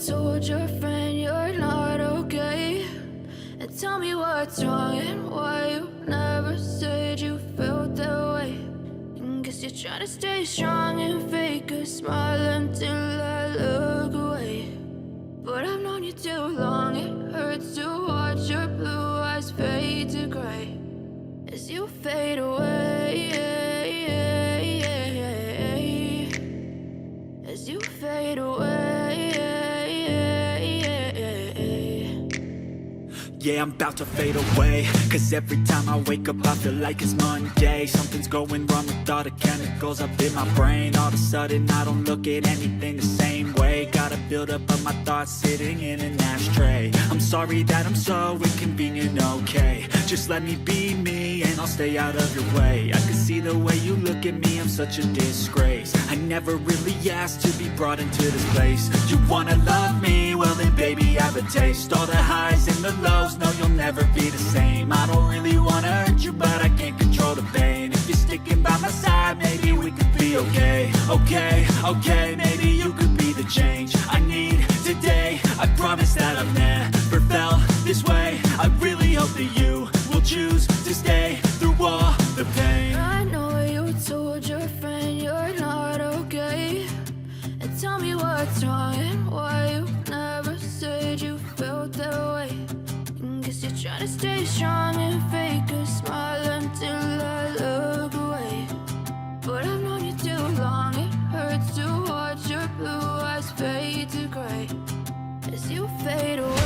told your friend you're not okay, and tell me what's wrong and why you never said you felt that way. And guess you're trying to stay strong and fake a smile until I look away. But I've known you too long, it hurts to watch your blue eyes fade to gray as you fade away, as you fade away. Yeah, I'm about to fade away, cause every time I wake up I feel like it's Monday. Something's going wrong with all the chemicals up in my brain. All of a sudden I don't look at anything the same way. Got a buildup of my thoughts sitting in an ashtray. I'm sorry that I'm so inconvenient, okay. Just let me be me and I'll stay out of your way. I can see the way you look at me, I'm such a disgrace. I never really asked to be brought into this place. You wanna love me? Well then baby I have a taste. All the highs and the lows, no you'll never be the same. I don't really wanna hurt you but I can't control the pain. If you're sticking by my side maybe we could be okay. Okay, maybe you could be the change I need today. I promise that I've never felt this way. I really hope that you will choose to stay through all the pain. I know you told your friend you're not okay, and tell me what's wrong and why you never said you felt that way. And guess you're trying to stay strong and fake a smile until I look away. But I've known you too long, it hurts to watch your blue eyes fade to gray as you fade away.